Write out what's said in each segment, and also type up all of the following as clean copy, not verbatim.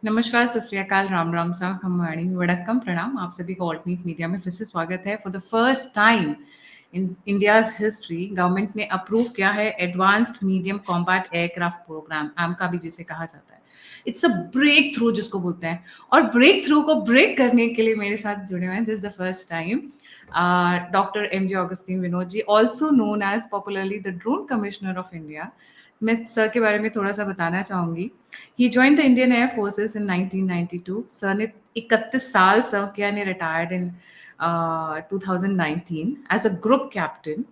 नमस्कार, सत श्री अकाल, राम राम सा खम्बाणी, वड़क्कम, प्रणाम। आप सभी को ऑल्टरनेट मीडिया में फिर से स्वागत है। For the first time in India's history government ने अप्रूव किया है advanced medium combat aircraft programme, AMCA भी जिसे कहा जाता है। इट्स अ ब्रेक थ्रू जिसको बोलते हैं, और ब्रेक थ्रू को ब्रेक करने के लिए मेरे साथ जुड़े हुए हैं this the first time doctor MJ Augustine Vinod ji, also known as popularly the drone commissioner of India. मैं सर के बारे में थोड़ा सा बताना चाहूंगी। He join the Indian air forces in 1992। Sir ने 31 साल सर्व किया, ने retired in 2019 as a group captain.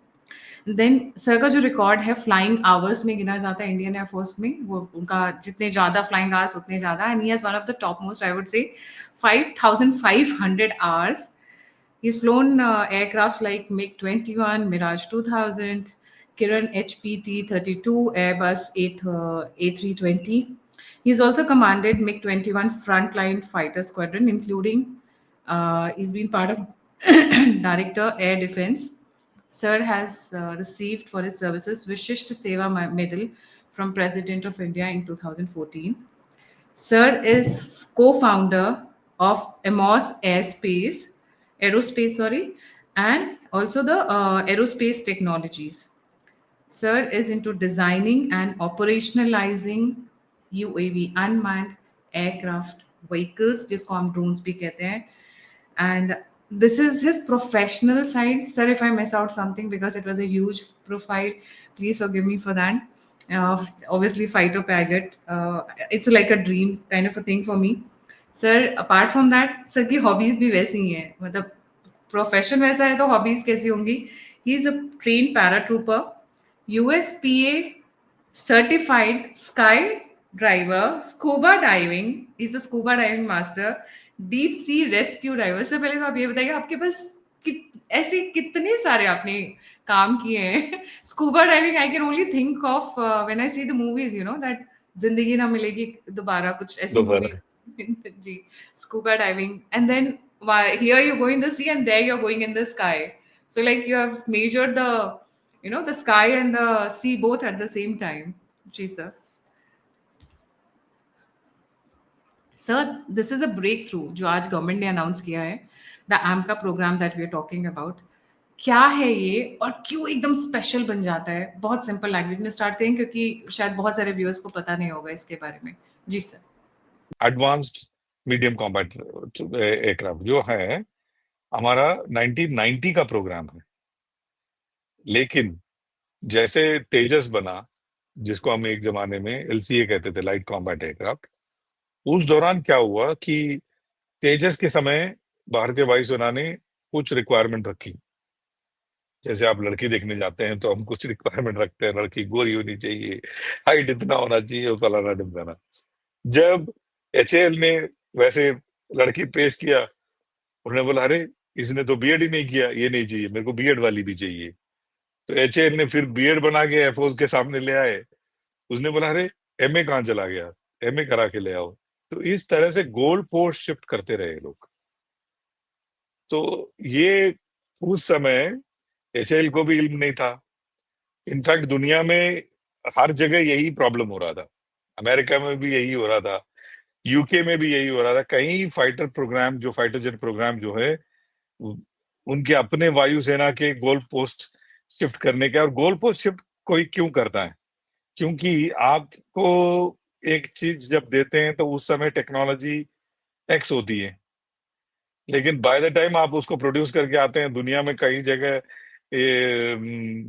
Then sir का जो रिकॉर्ड है फ्लाइंग आवर्स में गिना जाता है इंडियन एयरफोर्स में, वो उनका जितने ज़्यादा फ्लाइंग आवर्स उतने ज़्यादा, and he has one of the top most, I would say 5,500 hours. He's flown aircraft like MiG-21, Mirage 2000, Kiran HPT-32, Airbus A320. He's also commanded MiG-21 frontline fighter squadron, including he's been part of Director Air Defense. Sir has received for his services Vishisht Seva Medal from President of India in 2014. Sir is co-founder of Aerospace, sorry, and also the aerospace technologies. Sir is into designing and operationalizing UAV, unmanned aircraft vehicles, जिसको हम drones भी कहते हैं. And this is his professional side. Sir, if I miss out something because it was a huge profile, please forgive me for that. Obviously, fighter pilot. It's like a dream kind of a thing for me. Sir, apart from that, sir की hobbies भी वैसी ही हैं. मतलब profession वैसा है तो hobbies कैसी होंगी. He is a train paratrooper, USPA certified skydiver, scuba diving, he's a scuba diving master, deep sea rescue diver. से पहले तो आप ये बताइए आपके पास ऐसे कितने सारे आपने काम किए हैं. Scuba diving I can only think of when I see the movies, you know that Zindagi Na Milegi Dobara, कुछ ऐसी मूवी. जी, scuba diving, and then here you go in the sea and there you're going in the sky. So like you have measured the, you know, the sky and the sea both at the same time. जी sir. Sir, this is a breakthrough जो आज government ने announce किया है, the AMCA programme that we are talking about. क्या है ये और क्यों एकदम स्पेशल बन जाता है? बहुत सिंपल लैंग्वेज में स्टार्ट करें क्योंकि शायद बहुत सारे व्यूअर्स को पता नहीं होगा इसके बारे में. जी sir. Advanced medium combat aircraft जो है हमारा 1990 का प्रोग्राम है, लेकिन जैसे तेजस बना, जिसको हम एक जमाने में LCA कहते थे, लाइट कॉम्बैट एयरक्राफ्ट, उस दौरान क्या हुआ कि तेजस के समय भारतीय वायुसेना ने कुछ रिक्वायरमेंट रखी. जैसे आप लड़की देखने जाते हैं तो हम कुछ रिक्वायरमेंट रखते हैं, लड़की गोरी होनी चाहिए, हाइट इतना होना चाहिए, फलाना ढिमकाना. जब HAL ने वैसे लड़की पेश किया, उन्होंने बोला अरे इसने तो बीएड ही नहीं किया, ये नहीं चाहिए, मेरे को बीएड वाली भी चाहिए. तो HAL ने फिर बीएड बना के एयरफोर्स के सामने ले आए. उसने बोला अरे MA कहाँ चला गया, MA करा के ले आओ. तो इस तरह से गोल पोस्ट शिफ्ट करते रहे लोग. तो ये उस समय HAL को भी इल्म नहीं था. इनफैक्ट दुनिया में हर जगह यही प्रॉब्लम हो रहा था. अमेरिका में भी यही हो रहा था, यूके में भी यही हो रहा था. कई फाइटर प्रोग्राम, जो फाइटर जेट प्रोग्राम जो है, उनके अपने वायुसेना के गोल पोस्ट शिफ्ट करने के. और गोल पोस्ट शिफ्ट कोई क्यों करता है? क्योंकि आपको एक चीज जब देते हैं तो उस समय टेक्नोलॉजी एक्स होती है, लेकिन बाय द टाइम आप उसको प्रोड्यूस करके आते हैं, दुनिया में कई जगह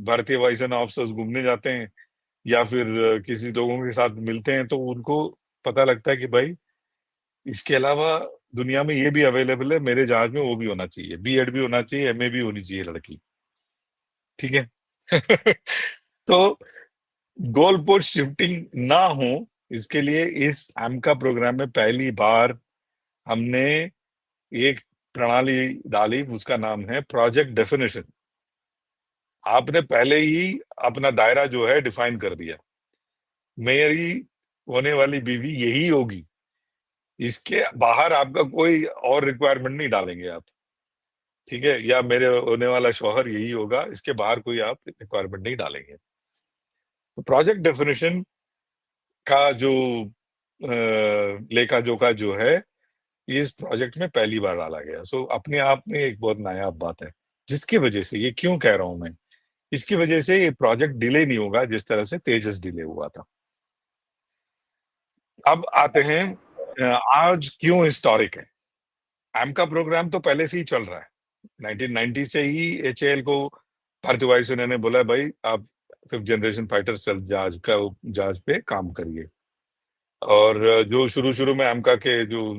भारतीय वायुसेना ऑफिसर्स घूमने जाते हैं या फिर किसी लोगों के साथ मिलते हैं, तो उनको पता लगता है कि भाई इसके अलावा दुनिया में ये भी अवेलेबल है, मेरे जहाज में वो भी होना चाहिए, बीएड भी होना चाहिए, MA भी होनी चाहिए लड़की. ठीक है. तो गोल पोस्ट शिफ्टिंग ना हो, इसके लिए इस AMCA प्रोग्राम में पहली बार हमने एक प्रणाली डाली, उसका नाम है प्रोजेक्ट डेफिनेशन. आपने पहले ही अपना दायरा जो है डिफाइन कर दिया, मेरी होने वाली बीवी यही होगी, इसके बाहर आपका कोई और रिक्वायरमेंट नहीं डालेंगे आप. ठीक है, या मेरे होने वाला शौहर यही होगा, इसके बाहर कोई आप रिक्वायरमेंट नहीं डालेंगे. तो प्रोजेक्ट डेफिनेशन का जो लेखा जोखा जो है ये इस प्रोजेक्ट में पहली बार डाला गया। सो अपने आप में एक बहुत नायाब बात है, जिसकी वजह से, ये क्यों कह रहा हूं मैं, इसकी वजह से ये प्रोजेक्ट डिले नहीं होगा जिस तरह से तेजस डिले हुआ था। अब आते हैं आज क्यों हिस्टोरिक है। एमका प्रोग्राम तो पहले से ही चल रहा है, 1990 से ही एचएएल को भारतीय वायुसेना ने बोला भाई आप 5th जनरेशन फाइटर जहाज पे काम करिए। और जो शुरू शुरू में एमका के जो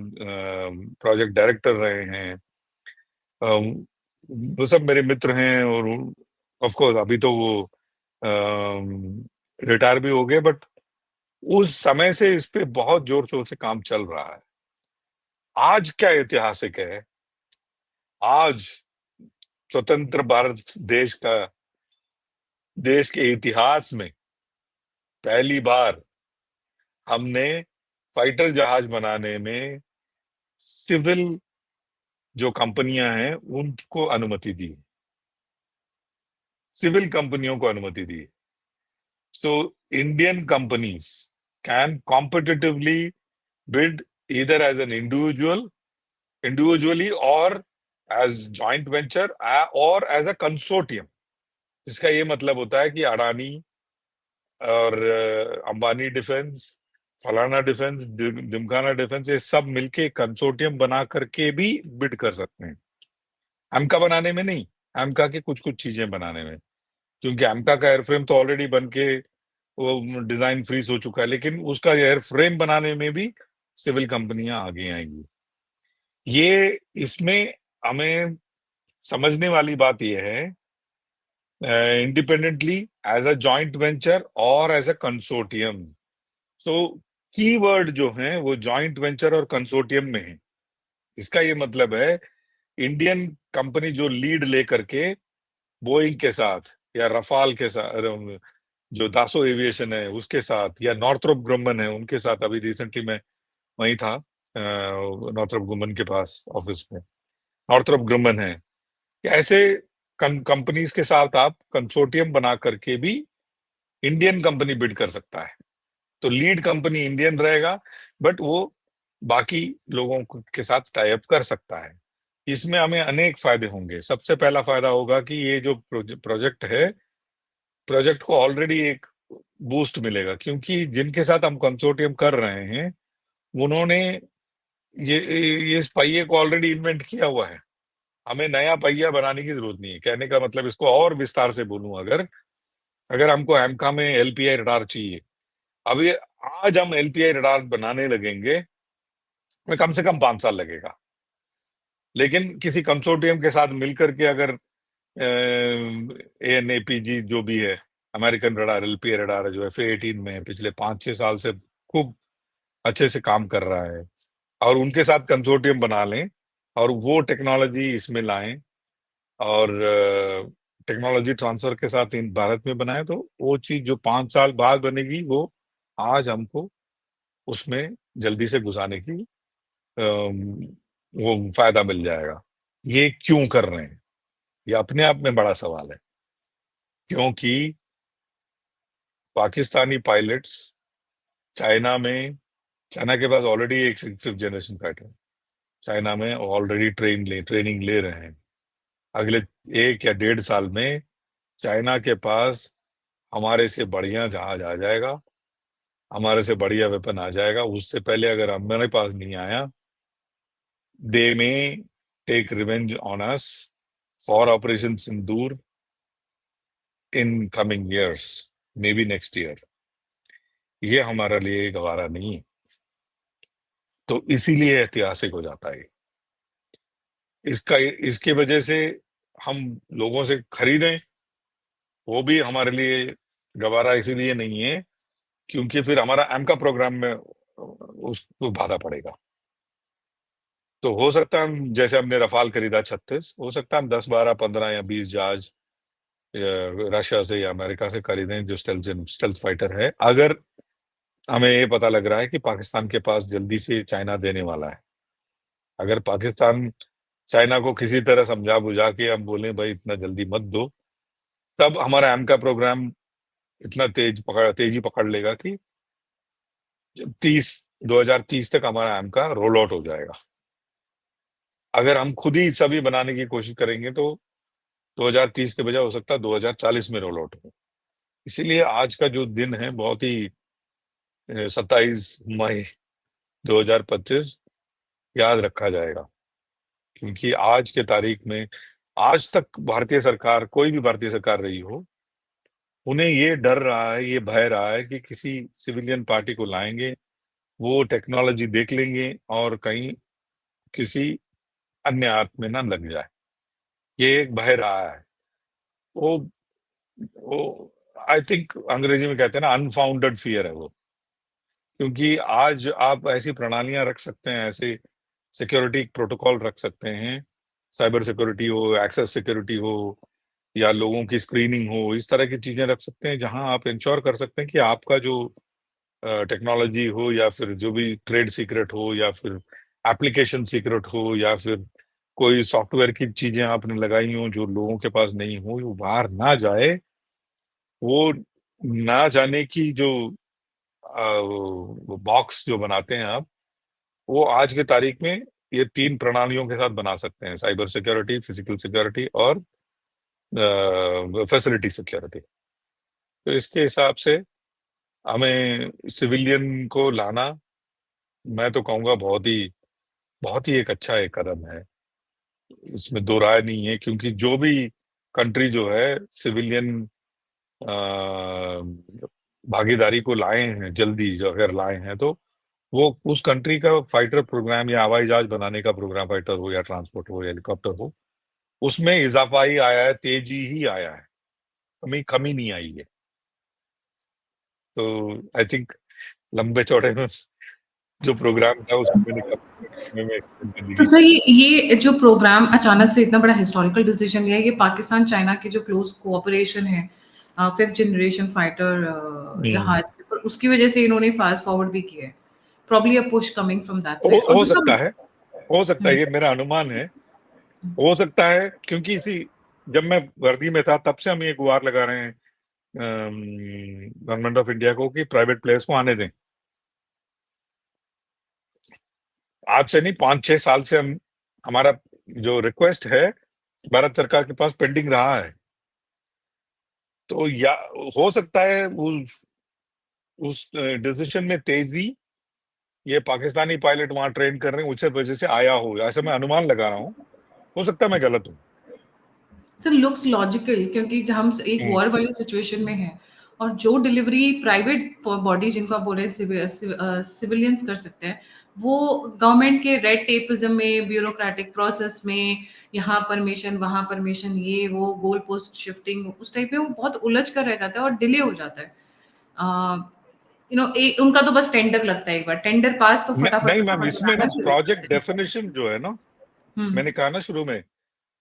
प्रोजेक्ट डायरेक्टर रहे हैं, वो सब मेरे मित्र हैं। और ऑफ कोर्स अभी तो वो रिटायर भी हो गए, बट उस समय से इस पे बहुत जोर शोर से काम चल रहा है। आज क्या ऐतिहासिक है, आज स्वतंत्र भारत देश के इतिहास में पहली बार हमने फाइटर जहाज बनाने में सिविल जो कंपनियां हैं उनको अनुमति दी, सिविल कंपनियों को अनुमति दी। So Indian companies can competitively bid either as an individually or as joint venture or as a consortium। इसका ये मतलब होता है कि अडानी और अंबानी डिफेंस, फलाना डिफेंस, दिमखाना डिफेंस, ये सब मिलके कंसोर्टियम बना करके भी बिड कर सकते हैं। एमका बनाने में नहीं, एमका के कुछ कुछ चीजें बनाने में, क्योंकि एमका का एयरफ्रेम तो ऑलरेडी बन के वो डिजाइन फ्रीज हो चुका है, लेकिन उसका एयरफ्रेम बनाने में भी सिविल कंपनियां आगे आएंगी। ये इसमें हमें समझने वाली बात यह है, independently, as a joint venture और as a consortium. So keyword जो है वो जॉइंट वेंचर और कंसोर्टियम में है। इसका ये मतलब है इंडियन कंपनी जो लीड लेकर के बोइंग के साथ या रफाल के साथ, जो दासो एविएशन है उसके साथ, या नॉर्थरोप ग्रुमन है उनके साथ, अभी रिसेंटली मैं वहीं था नॉर्थरोप ग्रुमन के पास ऑफिस में, नॉर्थरोप ग्रुमन है, ऐसे कंपनीज के साथ आप कंसोर्टियम बना करके भी इंडियन कंपनी बिड कर सकता है। तो लीड कंपनी इंडियन रहेगा, बट वो बाकी लोगों के साथ टाई अप कर सकता है। इसमें हमें अनेक फायदे होंगे। सबसे पहला फायदा होगा कि ये जो प्रोजेक्ट है, प्रोजेक्ट को ऑलरेडी एक बूस्ट मिलेगा, क्योंकि जिनके साथ हम कंसोर्टियम कर रहे हैं उन्होंने ये इस पहिए को ऑलरेडी इन्वेंट किया हुआ है। हमें नया पहिया बनाने की जरूरत नहीं है। कहने का मतलब, इसको और विस्तार से बोलूं, अगर अगर हमको एमका में एलपीआई रडार चाहिए, अभी आज हम एलपीआई रडार बनाने लगेंगे में कम से कम 5 साल लगेगा। लेकिन किसी कंसोर्टियम के साथ मिलकर के अगर एएनएपीजी जो भी है, अमेरिकन रडार, एलपीआई रडार जो FA-18 में पिछले 5-6 साल से खूब अच्छे से काम कर रहा है, और उनके साथ कंसोर्टियम बना लें और वो टेक्नोलॉजी इसमें लाएं और टेक्नोलॉजी ट्रांसफर के साथ इन भारत में बनाए, तो वो चीज जो 5 साल बाद बनेगी वो आज हमको उसमें जल्दी से घुसाने की वो फायदा मिल जाएगा। ये क्यों कर रहे हैं, ये अपने आप में बड़ा सवाल है। क्योंकि पाकिस्तानी पायलट्स चाइना के पास ऑलरेडी एक 5th जनरेशन फाइटर चाइना में ऑलरेडी ट्रेनिंग ले रहे हैं। अगले 1 या 1.5 साल में चाइना के पास हमारे से बढ़िया जहाज आ जाएगा, हमारे से बढ़िया वेपन आ जाएगा। उससे पहले अगर हमारे पास नहीं आया, they may take revenge on us for operation Sindoor in coming years, maybe next year. ये हमारे लिए गवारा नहीं है। तो इसीलिए ऐतिहासिक हो जाता है इसके वजह से हम लोगों से खरीदें, वो भी हमारे लिए गवारा इसीलिए नहीं है क्योंकि फिर हमारा एमका प्रोग्राम में उसको बाधा पड़ेगा। तो हो सकता है हम, जैसे हमने रफाल खरीदा 36, हो सकता है हम 10, 12, 15 या 20 जहाज रशिया से या अमेरिका से खरीदें जो स्टेल्थ फाइटर है, अगर हमें ये पता लग रहा है कि पाकिस्तान के पास जल्दी से चाइना देने वाला है। अगर पाकिस्तान चाइना को किसी तरह समझा बुझा के हम बोले भाई इतना जल्दी मत दो, तब हमारा एमका प्रोग्राम इतना तेजी पकड़ लेगा कि 30 2030 तक हमारा एम का रोल आउट हो जाएगा। अगर हम खुद ही सभी बनाने की कोशिश करेंगे तो 2030 के बजाय हो सकता है 2040 में रोल आउट हो। इसीलिए आज का जो दिन है बहुत ही 27 मई 2025 याद रखा जाएगा, क्योंकि आज के तारीख में आज तक भारतीय सरकार, कोई भी भारतीय सरकार रही हो, उन्हें ये डर रहा है, ये भय रहा है कि किसी सिविलियन पार्टी को लाएंगे, वो टेक्नोलॉजी देख लेंगे और कहीं किसी अन्य हाथ में ना लग जाए। ये एक भय रहा है। वो आई थिंक अंग्रेजी में कहते हैं ना, अनफाउंडेड फियर है वो। क्योंकि आज आप ऐसी प्रणालियां रख सकते हैं, ऐसे सिक्योरिटी प्रोटोकॉल रख सकते हैं, साइबर सिक्योरिटी हो, एक्सेस सिक्योरिटी हो, या लोगों की स्क्रीनिंग हो, इस तरह की चीजें रख सकते हैं जहां आप इंश्योर कर सकते हैं कि आपका जो टेक्नोलॉजी हो, या फिर जो भी ट्रेड सीक्रेट हो, या फिर एप्लीकेशन सीक्रेट हो, या फिर कोई सॉफ्टवेयर की चीजें आपने लगाई हो जो लोगों के पास नहीं हो, वो बाहर ना जाए। वो ना जाने की जो बॉक्स जो बनाते हैं आप, वो आज के तारीख में ये 3 प्रणालियों के साथ बना सकते हैं: साइबर सिक्योरिटी, फिजिकल सिक्योरिटी और फैसिलिटी सिक्योरिटी। तो इसके हिसाब से हमें सिविलियन को लाना, मैं तो कहूँगा बहुत ही एक अच्छा एक कदम है। इसमें दो राय नहीं है, क्योंकि जो भी कंट्री जो है सिविलियन भागीदारी को लाए हैं, जल्दी जो अगर लाए हैं, तो वो उस कंट्री का फाइटर प्रोग्राम या हवाई जहाज बनाने का प्रोग्राम, फाइटर हो या ट्रांसपोर्ट हो या हेलीकॉप्टर हो, उसमें इजाफा ही आया है, तेजी ही आया है, कमी कमी नहीं आई है। तो आई थिंक लंबे चौड़े में जो प्रोग्राम था उसको मैंने कम समय में एक्सटेंड कर तो दी। सर ये जो प्रोग्राम अचानक से इतना बड़ा हिस्टोरिकल डिसीजन लिया है, ये पाकिस्तान चाइना की जो क्लोज कोऑपरेशन है, 5th जनरेशन फाइटर हम्म। जहाज के ऊपर, उसकी वजह से इन्होंने फास्ट फॉरवर्ड भी किया है। Probably a push coming from that side. और हो दूसरा सकता है, हो सकता है, हुँ, ये मेरा अनुमान है। हो सकता है, क्योंकि इसी जब मैं वर्दी में था तब से हम ये गुहार लगा रहे हैं गवर्नमेंट ऑफ इंडिया को कि प्राइवेट प्लेयर्स को आने दें। आज से नहीं, 5-6 साल से हमारा जो रिक्वेस्ट है भारत सरकार के पास पेंडिंग रहा है। तो या हो सकता है उस डिसीजन में तेजी, ये पाकिस्तानी पायलट वहां ट्रेन कर रहे हैं, उस वजह से आया हो, ऐसा मैं अनुमान लगा रहा हूँ। हो सकता है मैं गलत हूँ। सर लुक्स लॉजिकल, क्योंकि जब हम एक हम्म। वॉर वाली सिचुएशन में हैं और जो डिलीवरी प्राइवेट बॉडी जिनको आप बोल रहे हैं सिविलियंस कर सकते हैं, वो गवर्नमेंट के रेड टेपिज्म में, ब्यूरोक्रेटिक प्रोसेस में, यहाँ परमिशन वहाँ परमिशन, ये वो गोल पोस्ट शिफ्टिंग, उस टाइप में वो बहुत उलझ कर रह जाता है और डिले हो जाता है। उनका तो बस टेंडर लगता है, एक बार टेंडर पास तो फटाफट नहीं मैम, फटाफट इसमें ना बनाना शुरू कर प्रोजेक्ट देते हैं। डेफिनेशन जो है ना, हम्म। मैंने कहा ना शुरू में,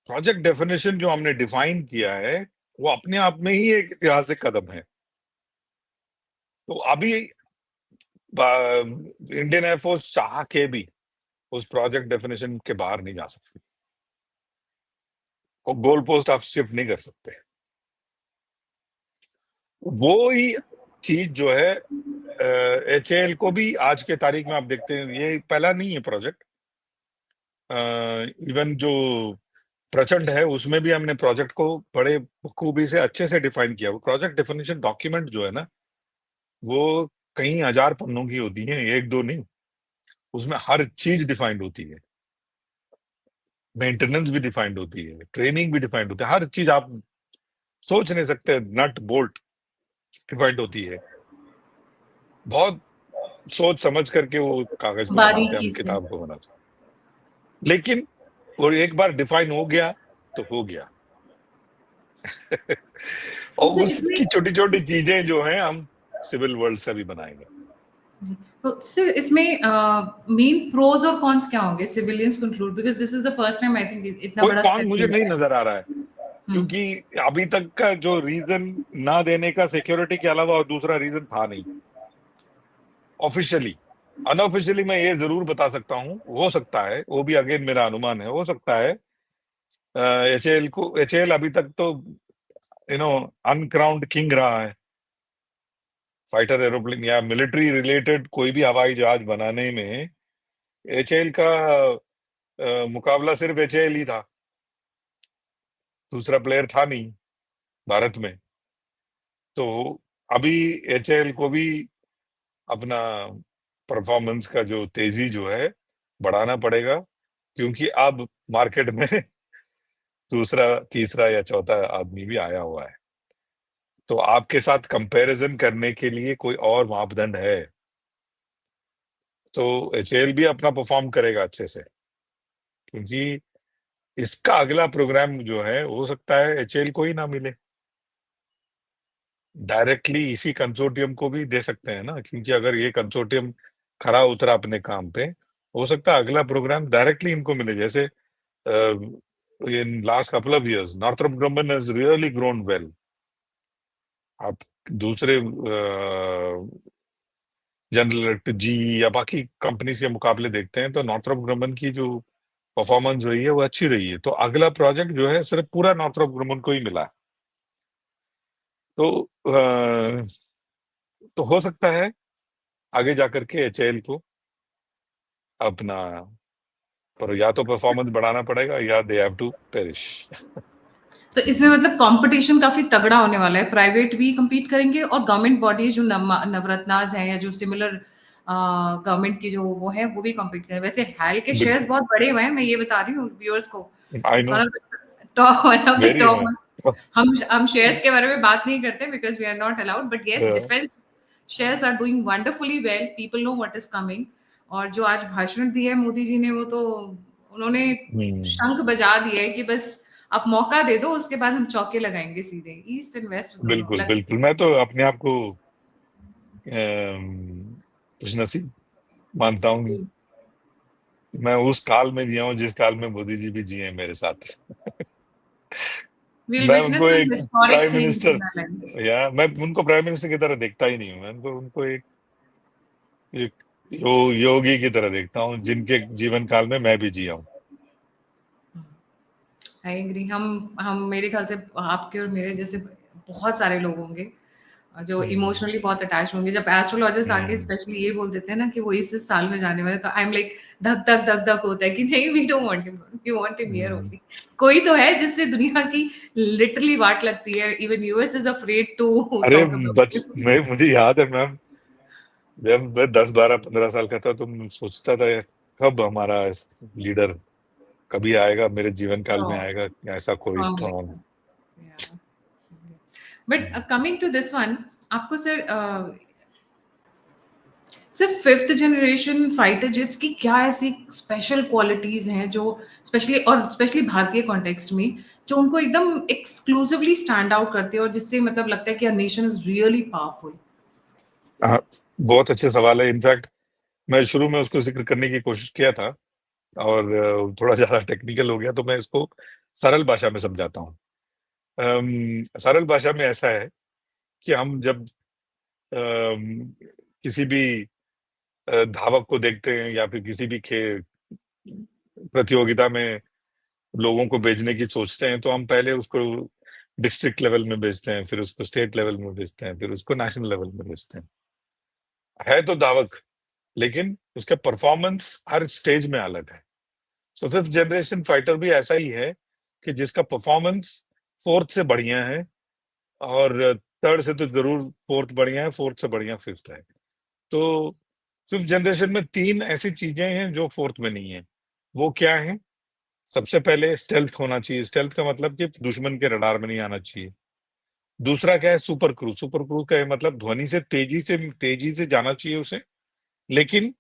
प्रोजेक्ट डेफिनेशन जो हमने डिफाइन किया है वो अपने आप में ही एक ऐतिहासिक कदम है। तो अभी इंडियन एयरफोर्स चाह के भी उस प्रोजेक्ट डेफिनेशन के बाहर नहीं जा सकती, और गोल पोस्ट आप शिफ्ट नहीं कर सकते। वो ही चीज जो है HAL को भी आज के तारीख में आप देखते हैं, ये पहला नहीं है प्रोजेक्ट। इवन जो प्रचंड है उसमें भी हमने प्रोजेक्ट को बड़े खूबी से अच्छे से डिफाइन किया। वो प्रोजेक्ट डेफिनेशन डॉक्यूमेंट जो है ना, वो कई हजार पन्नों की होती है, एक दो नहीं। उसमें हर चीज डिफाइंड होती है, मेंटेनेंस भी डिफाइंड होती है, ट्रेनिंग भी डिफाइंड होती है, हर चीज आप सोच नहीं सकते, नट बोल्ट डिफाइंड होती है। बहुत सोच समझ करके वो कागज को बनाते हैं, हम बारीकी से। किताब को बनाते हैं। लेकिन वो एक बार डिफाइन हो गया तो हो गया। तो और सर इसमें उसकी छोटी छोटी चीजें जो हैं हम सिविल वर्ल्ड से भी बनाएंगे। जी, तो सर इसमें मेन प्रोज और कॉन्स क्या होंगे civilians control, because this is the first time I think इतना कोई बड़ा कौन स्टेप मुझे लिया नहीं है। नजर आ रहा है, हम्म। क्योंकि अभी तक का जो रीजन ना देने का सिक्योरिटी के अलावा और दूसरा रीजन था नहीं ऑफिशियली। अनऑफिशियली मैं ये जरूर बता सकता हूँ, हो सकता है, वो भी अगेन मेरा अनुमान है, हो सकता है HAL अभी तक तो अनक्राउंड किंग रहा है फाइटर एरोप्लेन या मिलिट्री रिलेटेड कोई भी हवाई जहाज बनाने में एचएएल का मुकाबला सिर्फ एचएएल ही था, दूसरा प्लेयर था नहीं भारत में। तो अभी एचएएल को भी अपना परफॉर्मेंस का जो तेजी जो है बढ़ाना पड़ेगा, क्योंकि अब मार्केट में दूसरा तीसरा या चौथा आदमी भी आया हुआ है। तो आपके साथ कंपैरिजन करने के लिए कोई और मापदंड है तो एचएएल भी अपना परफॉर्म करेगा अच्छे से, क्योंकि इसका अगला प्रोग्राम जो है हो सकता है एचएएल को ही ना मिले, डायरेक्टली इसी कंसोर्टियम को भी दे सकते हैं ना, क्योंकि अगर ये कंसोर्टियम खरा उतरा अपने काम पे, हो सकता है अगला प्रोग्राम डायरेक्टली इनको मिले। जैसे in last couple of years Northrop Grumman has really grown well. आप दूसरे जनरल इलेक्ट्रिक जी या बाकी कंपनीज के मुकाबले देखते हैं तो नॉर्थरॉप ग्रम्बन की जो परफॉर्मेंस रही है वो अच्छी रही है। तो अगला प्रोजेक्ट जो है सिर्फ पूरा नॉर्थरॉप ग्रम्बन को ही मिला है। तो हो सकता है आगे जाकर के एचएएल को अपना पर या तो परफॉर्मेंस बढ़ाना पड़ेगा या दे हैव टू पेरिश। तो इसमें मतलब कंपटीशन काफी तगड़ा होने वाला है, प्राइवेट भी compete करेंगे और गवर्नमेंट बॉडीज जो नवरत्नाज हैं या जो सिमिलर गवर्नमेंट की जो वो है वो भी compete करें। वैसे हाल के शेयर्स बहुत बड़े हुए हैं, मैं ये बता रही हूँ व्यूअर्स को। I know, top one of the very top. No. हम शेयर्स के बारे में बात नहीं करते because we are not allowed, but yes defence shares are doing wonderfully well, people know what is coming. और जो आज भाषण दिया है मोदी जी ने, वो तो उन्होंने शंख बजा दिया है कि बस आप मौका दे दो, उसके बाद हम चौके लगाएंगे सीधे ईस्ट एंड वेस्ट दोनों बिल्कुल लग। बिल्कुल, मैं तो अपने आप को खुश नसीब मानता हूँ। मैं उस काल में जिया हूँ जिस काल में मोदी जी भी जिए मेरे साथ। We'll मैं witness उनको some एक historic prime things in minister, our lives. या मैं उनको प्राइम मिनिस्टर की तरह देखता ही नहीं हूँ। मैं उनको एक योगी की तरह देखता हूँ जिनके जीवन काल में मैं भी जिया हूँ। I agree. हम मेरे ख्याल से आपके और मेरे जैसे बहुत सारे लोग होंगे जो इमोशनली बहुत अटैच होंगे। जब एस्ट्रोलॉजर्स आके स्पेशली ये बोल देते हैं ना कि वो इस साल में जाने वाले, तो आई एम लाइक धक धक धक धक होता है कि नहीं, we don't want him, we want him here only. कोई तो है जिससे दुनिया की लिटरली वाट लगती है, even US is afraid to अरे टॉक अबाउट हिम। मुझे याद है मैम, जब मैं 10 12 15 साल का था तो मैं सोचता था कब हमारा लीडर कभी आएगा, मेरे जीवन काल में आएगा ऐसा कोई strong. But coming to this one, आपको सर सिर्फ फिफ्थ जनरेशन फाइटर जेट्स की क्या ऐसी स्पेशल क्वालिटीज हैं जो स्पेशली भारतीय कॉन्टेक्स्ट में जो उनको एकदम एक्सक्लूसिवली स्टैंड आउट करते हैं और जिससे मतलब लगता है कि our nation is really powerful? बहुत अच्छे सवाल है। इनफैक्ट मैं शुरू में उसको जिक्र करने की कोशिश किया था और थोड़ा ज्यादा टेक्निकल हो गया, तो मैं इसको सरल भाषा में समझाता हूँ। सरल भाषा में ऐसा है कि हम जब किसी भी धावक को देखते हैं या फिर किसी भी प्रतियोगिता में लोगों को भेजने की सोचते हैं, तो हम पहले उसको डिस्ट्रिक्ट लेवल में भेजते हैं, फिर उसको स्टेट लेवल में भेजते हैं, फिर उसको नेशनल लेवल में भेजते हैं। है तो धावक, लेकिन उसका परफॉर्मेंस हर स्टेज में अलग है। सो फिफ्थ जनरेशन फाइटर भी ऐसा ही है कि जिसका परफॉर्मेंस फोर्थ से बढ़िया है, और थर्ड से तो जरूर फोर्थ बढ़िया है, फोर्थ से बढ़िया फिफ्थ है। तो फिफ्थ जनरेशन में 3 ऐसी चीजें हैं जो फोर्थ में नहीं है। वो क्या है? सबसे पहले स्टेल्थ होना चाहिए। स्टेल्थ का मतलब कि दुश्मन के रडार में नहीं आना चाहिए। दूसरा क्या है? Super cruise. सुपर क्रूज का मतलब ध्वनि से तेजी से जाना चाहिए उसे, लेकिन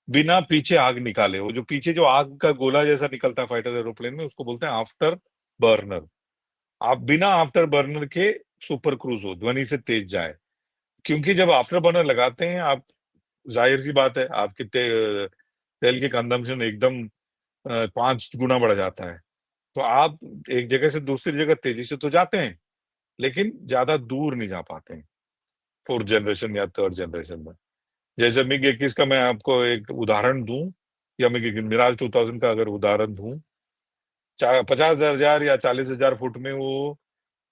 बिना पीछे आग निकाले। वो जो पीछे जो आग का गोला जैसा निकलता है फाइटर एरोप्लेन में, उसको बोलते हैं आफ्टर बर्नर। आप बिना आफ्टर बर्नर के सुपर क्रूज हो, ध्वनि से तेज जाए। क्योंकि जब आफ्टर बर्नर लगाते हैं आप, जाहिर सी बात है आपके तेल के कंजम्पशन एकदम 5 गुना बढ़ जाता है। तो आप एक जगह से दूसरी जगह तेजी से तो जाते हैं, लेकिन ज्यादा दूर नहीं जा पाते हैं फोर्थ जनरेशन या थर्ड जनरेशन में। जैसे मिग 21 का मैं आपको एक उदाहरण दूं, या मिराज 2000 का अगर उदाहरण दूं, 50,000 या 40,000 फुट में वो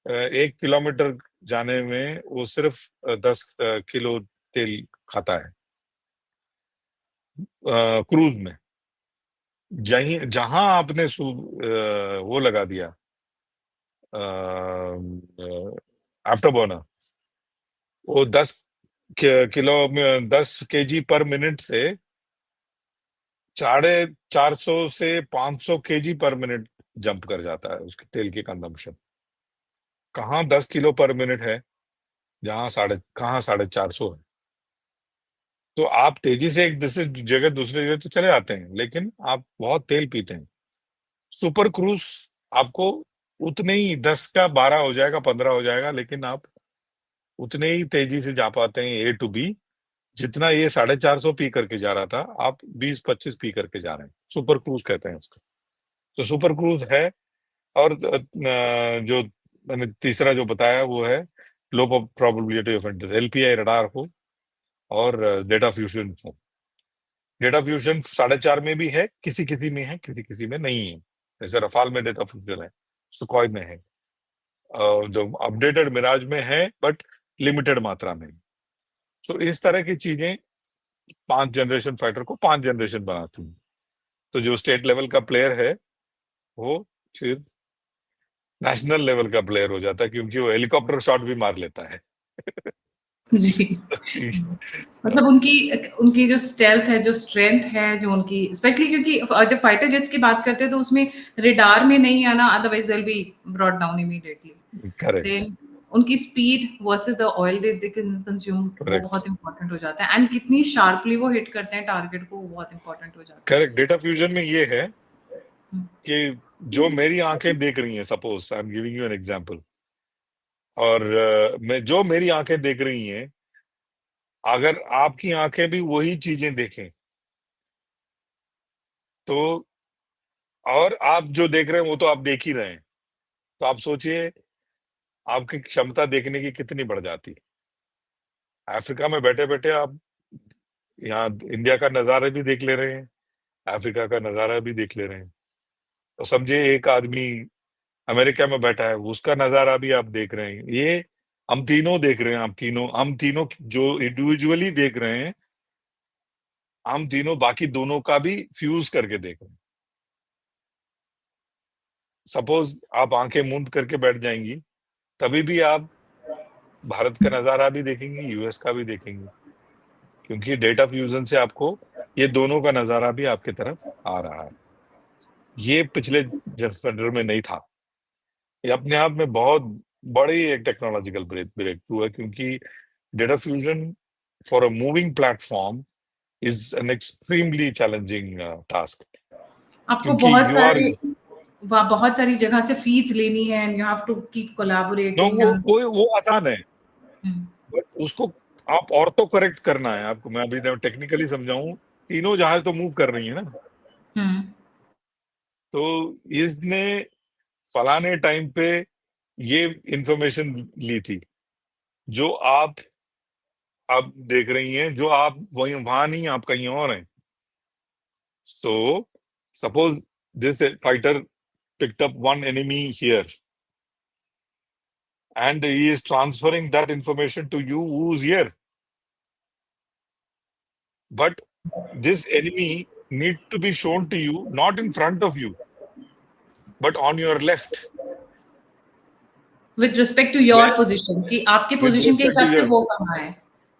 1 किलोमीटर जाने में वो सिर्फ 10 किलो तेल खाता है क्रूज में। जहां आपने वो लगा दिया आफ्टर बर्नर, वो 10 पर मिनट से 450 से 500 केजी पर मिनट जंप कर जाता है उसके तेल की कंजम्पशन। कहाँ 10 किलो पर मिनट है, कहाँ 450 है। तो आप तेजी से एक दूसरे जगह तो चले जाते हैं, लेकिन आप बहुत तेल पीते हैं। सुपर क्रूज आपको उतने ही 10 का 12 हो जाएगा, 15 हो जाएगा, लेकिन आप उतने ही तेजी से जा पाते हैं ए टू बी, जितना ये 450 पी करके जा रहा था, आप 20-25 पी करके जा रहे हैं। सुपर क्रूज कहते हैं इसको। तो सुपर क्रूज है। और जो मैंने तीसरा जो बताया वो है low probability of entry, LPI radar हो और डेटा फ्यूजन हो। डेटा फ्यूजन 4.5 में भी है, किसी किसी में है, किसी किसी में नहीं है। जैसे रफाल में डेटा फ्यूजन है, सुखोई में है, जो अपडेटेड मिराज में है, बट लिमिटेड मात्रा में। तो इस तरह की चीजें 5 जनरेशन फाइटर को 5 जनरेशन बनाती हैं। तो जो स्टेट लेवल का प्लेयर है वो फिर नेशनल लेवल का प्लेयर हो जाता है, क्योंकि वो हेलीकॉप्टर शॉट भी मार लेता है। जी। मतलब उनकी उनकी जो स्टेल्थ है, जो स्ट्रेंथ है, जो उनकी स्पेशली, क्योंकि जब फाइटर जेट्स की बात करते हैं तो उसमें रेडार में नहीं आना, otherwise they will be brought down immediately. Correct, then उनकी speed versus the oil they consume, वो करेक्ट, बहुत इंपॉर्टेंट हो जाता है, एंड कितनी शार्पली वो हिट करते हैं टारगेट को, वो बहुत इंपॉर्टेंट हो जाता है। करेक्ट। डेटा फ्यूजन में ये है कि जो मेरी आंखें देख रही हैं, suppose I am giving you an example, और मैं जो मेरी आंखें देख रही हैं, अगर आपकी आंखें भी वही चीजें देखें तो, और आप जो देख रहे हैं वो तो आप देख ही रहे हैं, तो आप सोचिए आपकी क्षमता देखने की कितनी बढ़ जाती है। अफ्रीका में बैठे बैठे आप यहाँ इंडिया का नजारा भी देख ले रहे हैं, अफ्रीका का नजारा भी देख ले रहे हैं। तो समझिए एक आदमी अमेरिका में बैठा है, उसका नजारा भी आप देख रहे हैं। ये हम तीनों देख रहे हैं, हम तीनों जो इंडिविजुअली देख रहे हैं, हम तीनों बाकी दोनों का भी फ्यूज करके देख रहे हैं। सपोज आप आंखें मूंद करके बैठ जाएंगी, तभी भी आप भारत का नजारा भी देखेंगे, यूएस का भी देखेंगे, क्योंकि डेटा फ्यूजन से आपको ये दोनों का नजारा भी आपके तरफ आ रहा है। ये पिछले जनरेशन में नहीं था। ये अपने आप में बहुत बड़ी एक टेक्नोलॉजिकल ब्रेक थ्रू है, क्योंकि data fusion for a moving platform is an extremely challenging task, आपको क्योंकि यू आर बहुत सारी जगह से फीड्स लेनी है, and you have to keep no, collaborating. वो आसान है, बट उसको आप ऑर्थो करेक्ट करना है आपको। मैं अभी टेक्निकली समझाऊं, तीनों जहाज तो मूव कर रही है ना, तो इसने फलाने टाइम पे ये इंफॉर्मेशन ली थी जो आप अब देख रही हैं, जो आप वहां नहीं, आप कहीं और हैं। So suppose this fighter picked up one enemy here, and he is transferring that information to you who's here, but this enemy need to be shown to you not in front of you but on your left, with respect to your where position, कि आपके with position के respect to हिसाब से your, वो कहाँ है,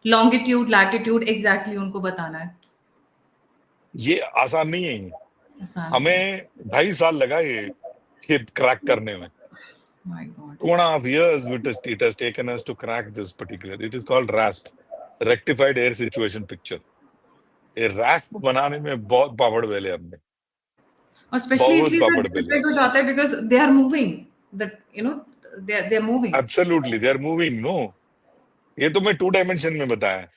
longitude latitude exactly उनको बताना है। ये आसान नहीं है ये। आसान नहीं है। हमें 2.5 साल लगा ये क्रैक करने में। My God. 2.5 years it has taken us to crack this particular, it is called RASP, rectified air situation picture। ये RASP बनाने में बहुत पापड़ बेले हमने, और स्पेशली बहुत इसलिए सर पापड़ बेले। डिफिकल्ट हो जाता है because they are moving, that you know, they are moving. Absolutely they are moving. No, ये तो मैं 2 डायमेंशन में बताया,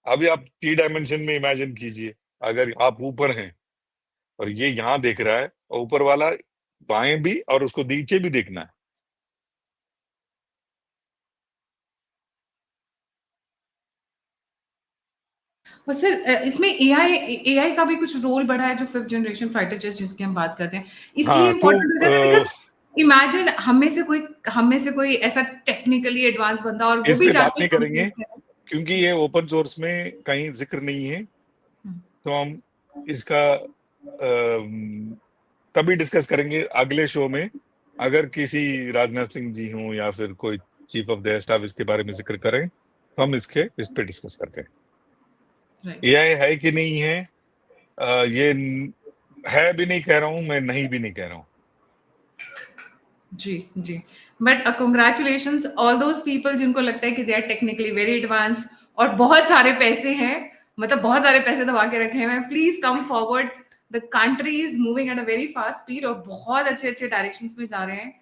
अभी आप 3 डायमेंशन में इमेजिन कीजिए। अगर आप ऊपर हैं और ये यहाँ देख रहा है, और ऊपर वाला बाएं भी और उसको नीचे भी देखना है। और सर इसमें एआई का भी कुछ रोल बढ़ा है, जो 5th जनरेशन फाइटर जेट जिसकी हम बात करते हैं, इसलिए हाँ, तो इम्पोर्टेंट हो जाता है बिकॉज इमेजिन हम में से कोई ऐसा टेक्निकली एडवांस बंदा, और वो इस भी पे बात जाके नहीं करेंगे, कॉन्फ्लिक्ट है। क्योंकि ये ओपन सोर्स में कहीं जिक्र नहीं है, तो हम इसका तभी डिस्कस करेंगे अगले शो में, अगर किसी राजनाथ सिंह जी हों या फिर कोई चीफ ऑफ द स्टाफ इसके बारे में जिक्र करें, तो हम इस पे डिस्कस करते हैं। राइट। एआई है कि नहीं है, ये है भी नहीं कह रहा हूं मैं, नहीं भी नहीं कह रहा हूं। जी जी। But congratulations all those people जिनको लगता है कि they are technically very advanced और बहुत सारे पैसे हैं, मतलब बहुत सारे पैसे दबा के रखे हैं, please come forward. The country is moving at a very fast speed और बहुत अच्छे अच्छे डायरेक्शंस में जा रहे हैं।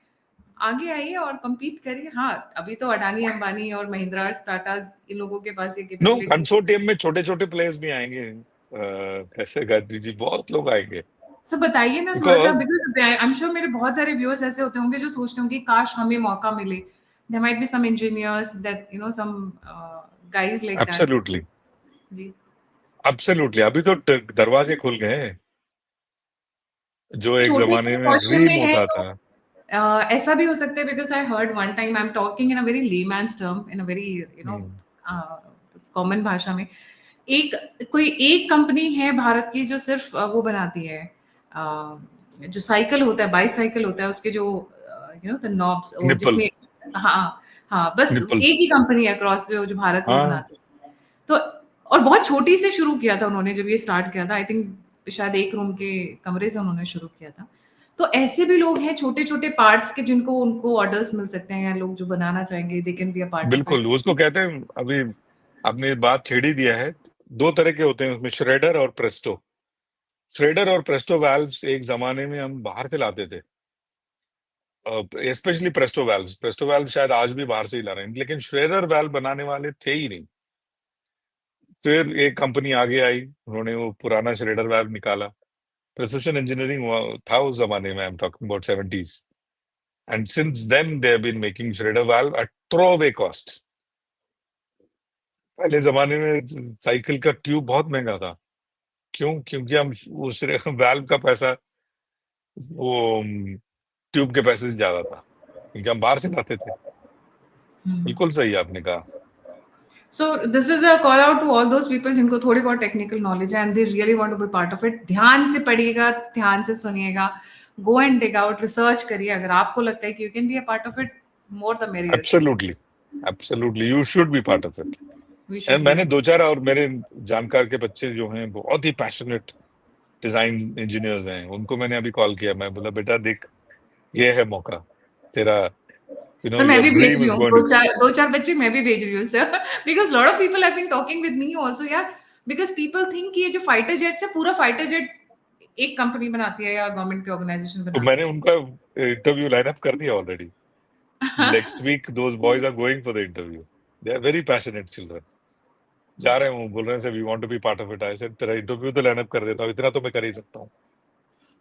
आगे आइए और compete करिए। हाँ, अभी तो अडानी अंबानी और महिंद्रा टाटास इन लोगों के पास ये नो, कैपेबिलिटी। कंसोर्टियम में छोटे छोटे प्लेयर्स भी आएंगे, कैसे गायत्री जी, बहुत लोग आएंगे। सो बताइए ना थोड़ा सा, बिकॉज आई एम श्योर मेरे बहुत सारे व्यूअर्स ऐसे होते होंगे जो सोचते होंगे काश हमें मौका मिले। There might be some engineers that you know some guys like that. Absolutely, जी। एब्सोल्युटली, अभी तो दरवाजे खुल गए हैं, जो एक छोटे जमाने में क्वेश्चन ड्रीम में है होता तो था। ऐसा भी हो सकता है, because I heard one time, I am talking in a very layman's term, in a very you know common भाषा में। एक कोई एक कंपनी है भारत की जो सिर्फ वो बनाती है, जो साइकिल होता है, बाईसाइकिल होता है, उसके जो you know the knobs nipple, जिसमें, हाँ हाँ, बस निप्पल्स, एक ही कंपनी है अक्रॉस जो जो भारत में हाँ, बनाती है। तो और बहुत छोटी से शुरू किया था उन्होंने जब ये स्टार्ट किया था, आई थिंक शायद एक रूम के कमरे से उन्होंने शुरू किया था। तो ऐसे भी लोग हैं छोटे छोटे पार्ट्स के जिनको उनको ऑर्डर्स मिल सकते हैं, या लोग जो बनाना चाहेंगे they can be a part of it. बिल्कुल, उसको कहते हैं, अभी आपने बात छेड़ ही दिया है। दो तरह के होते हैं उसमें, श्रेडर और प्रेस्टो। श्रेडर और प्रेस्टो वाल्व्स एक जमाने में हम बाहर से लाते थे, specially Presto valves. Presto valve शायद आज भी बाहर से ही ला रहे हैं, लेकिन श्रेडर वाल्व बनाने वाले थे ही नहीं। फिर एक कंपनी आगे आई, उन्होंने वो पुराना श्रेडर वाल्व निकाला। प्रिसिशन इंजीनियरिंग था उस जमाने में, I am talking about 70s, and since then they have been making Schrader valve at throwaway cost. पहले जमाने में साइकिल का ट्यूब बहुत महंगा था। क्यों? क्योंकि हम उस वाल्व का पैसा, वो ट्यूब के पैसे से ज्यादा था, क्योंकि हम बाहर से लाते थे। बिल्कुल सही आपने कहा। So this is a call out to all those people जिनको थोड़ी बहुत टेक्निकल नॉलेज है and they really want to be part of it. ध्यान से पढ़िएगा, ध्यान से सुनिएगा, go and dig out, research करिए। अगर आपको लगता है कि you can be a part of it, more the merrier. Absolutely, absolutely, you should be part of it. We and should be. मैंने दो चार और मेरे जानकार के बच्चे जो हैं, बहुत ही पैशनेट डिजाइन इंजीनियर्स हैं, उनको मैंने अभी कॉल किया। मैं बोला, बेटा देख, ये है मौका तेरा, सर मैं योर भी भेज ड्रीम रही इज हूँ, गोइंग टू। दो चार बच्चे मैं भी भेज रही हूँ sir, because lot of people have been talking with me also यार, बिकॉज पीपल थिंक कि ये जो फाइटर जेट है, पूरा फाइटर जेट एक कंपनी बनाती है या गवर्नमेंट की ऑर्गेनाइजेशन तो मैंने बनाती है। उनका इंटरव्यू लाइन अप कर दिया already. Next week those boys are going for the interview. They are very passionate children. जा रहे हूँ, बोल रहे हैं sir we want to be part of it. I said तेरा इंटरव्यू तो लाइन अप कर देता हूँ, इतना तो मैं कर ही सकता हूँ।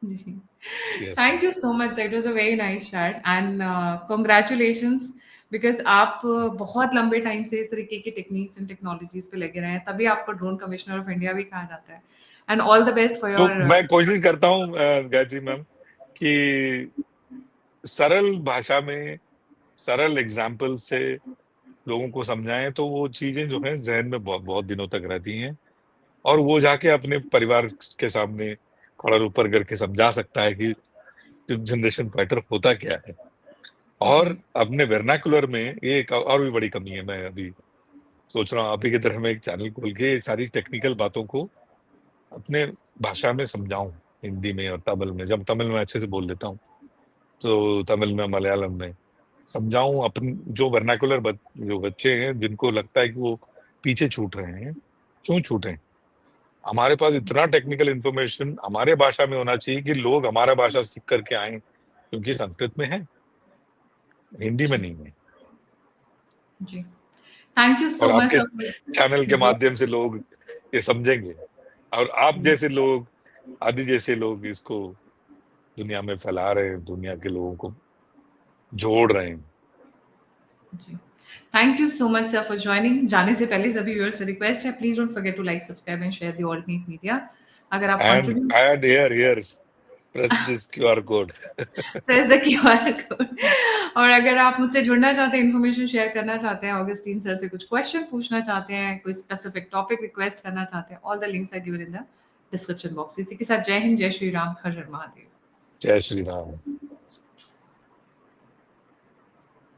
Yes. Thank you so much sir, it was a very nice chat and congratulations, because आप बहुत लंबे टाइम से इस तरीके की टेक्निक्स एंड टेक्नोलॉजीज पे लगे रहे हैं, तभी आपको ड्रोन कमिश्नर ऑफ इंडिया भी कहा जाता है। And all the best for तो योर। मैं कोशिश करता हूँ गायत्री मैम, कि सरल भाषा में, सरल एग्जाम्पल से लोगों को समझाएं, तो वो चीजें जो हैं जहन में बहुत बहुत दिनों तक रहती हैं, और वो जाके अपने परिवार के सामने खड़ा ऊपर करके समझा सकता है कि फिफ्थ जनरेशन फाइटर होता क्या है। और जी अपने वर्नाकुलर में ये एक और भी बड़ी कमी है। मैं अभी सोच रहा हूँ आप ही की तरह मैं एक चैनल खोल के ये सारी टेक्निकल बातों को अपने भाषा में समझाऊं, हिंदी में और तमिल में। जब तमिल में अच्छे से बोल लेता हूँ, तो तमिल में, मलयालम में समझाऊं। अपन जो वर्नाकुलर जो बच्चे हैं, जिनको लगता है कि वो पीछे छूट रहे हैं, क्यों छूटे? हमारे पास इतना टेक्निकल इंफॉर्मेशन हमारे भाषा में होना चाहिए कि लोग हमारा भाषा सीख करके आए, क्योंकि संस्कृत में है, हिंदी में जी नहीं है। जी। थैंक यू और सो मच आपके सर। चैनल के जी माध्यम से लोग ये समझेंगे, और आप जैसे लोग, आदि जैसे लोग इसको दुनिया में फैला रहे हैं, दुनिया के लोगों को जोड़ रहे हैं। जी। Thank you so much sir for joining. जाने से पहले सभी व्यूअर्स से रिक्वेस्ट है, please don't forget to like, subscribe and share the alternate media. अगर आप and contribute. Add here press this QR code. Press the QR code. और अगर आप मुझसे जुड़ना चाहते हैं, इन्फॉर्मेशन शेयर करना चाहते हैं, ऑगस्टीन सर से कुछ क्वेश्चन पूछना चाहते हैं, कोई स्पेसिफिक टॉपिक रिक्वेस्ट करना चाहते हैं, all the links are given in the description box. इसी के साथ जय हिंद, जय श्री राम, हर हर महादेव। जय श्री राम।